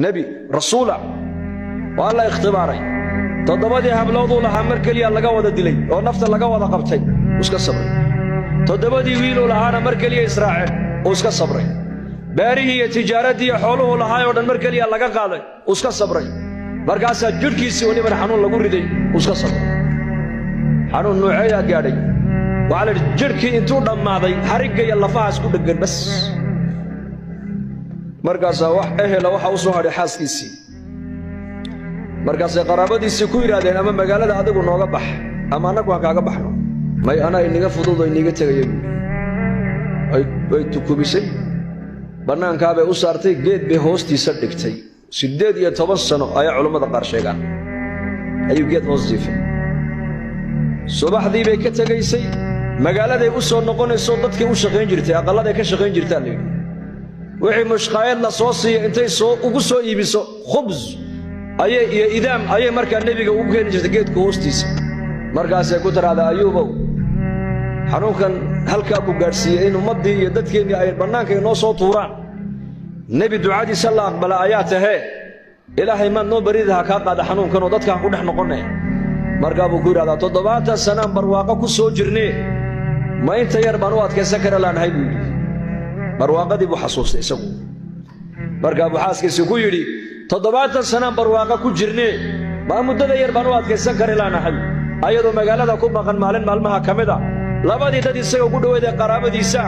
نبي رسوله والله اختباري تضبدي هبلودو لها مركليا لغا ودا ديلي او نفط لغا ودا قبتay iska sabray todobadii wiil oo lahaana markaliya Israaciil oo iska sabray baarihi iyo tijaaradii xooluhu lahaay oo dhan markaliya laga qaaday oo iska sabray markaas jirkiisi waliba xanuun lagu riday oo iska sabray xanuun nooceeya gaadhay wala jirkii intuu dhamaaday xariga iyo lafaha isku dhagan bas markaas wax ehela waxa uu soo hadhay xaaskiisii markaas qaraabadiisi ku yiraahdeen ama magaalada adigu nooga bax ama anagu aan kaaga baxno may ana inaga fududo inaga tagay ay tukubisay banaanka bay u saartay geed bay hoostiisa dhigtay 18 sano ay culimada qaar sheegaan ayuu geed hoos jiifay subaxdii bay ka tagaysay magaaladay u soo noqonayso dadkii u shaqeyn jirtay aqalada ka shaqeyn jirtay leeyahay wixii mushqaayad la soo siiyay intay soo ugu soo iibiso khubz ayay iyo idaam ayay markaa nabiga ugu keenin jirtay geedka hoostiisa markaas ay ku tiraada ayuubow xanuunkan halka ku gaarsiiyay in ummadii iyo dadkeenii ay banaanka inoo soo tuuraan nabi ducadiisa la aqbala ayaatahe ilaahay ma noo baridaha ka qaada xanuunkan oo dadka ku dhex noqonay markaa buu ku yiraahdaa 70 sano barwaaqo ku soo jirnay ma inta yar baan u adkaysan kara laanahay buu barwaaqadii buu xasuustay isagu markaa buu xaaskiisa ku yiri 70 sano barwaaqo ku jirnay ma muddada yar baan u adkaysan kara laanahay ayadoo magaalada ku maqan maalin maalmaha kamida labadii dad isaga ugu dhaweeday qaraabadiisa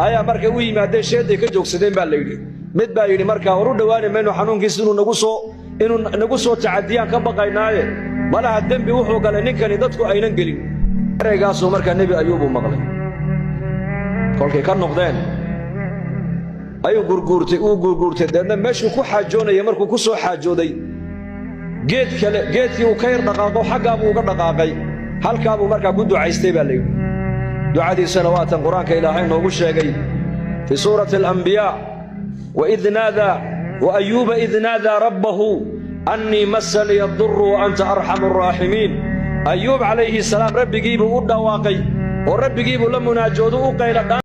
ayaa markay u yimaadeen sheeday ka joogsadeen baa la yiri mid baa yiri markaa hor u dhawaanay meenu xanuunkiisa inuu nagu soo tacadiyaan ka baqaynaaye malaha dambi wuxuu galay ninkani dadku aynan gelin ereygaas oo markaa nabi ayuub uu maqlay kolkay ka noqdeen ayuu gurgurtay dadna meeshuu ku xaajoonay markuu ku soo xaajooday geedkii uu ka yar dhaqaaqo xaggaa buu uga dhaqaaqay halkaa buu markaa ku ducaystay baa la yiri ducadii salawaatan quraanka ilaahay noogu sheegay fi suurati al-anbiya wa idh nada wa ayyuba idh nada rabbahu anni massani ad-durru wa anta arhamur rahimin ayyub alayhi salam rabbigiibu u dhawaaqay oo rabbigiibu la munaajoodo u qayla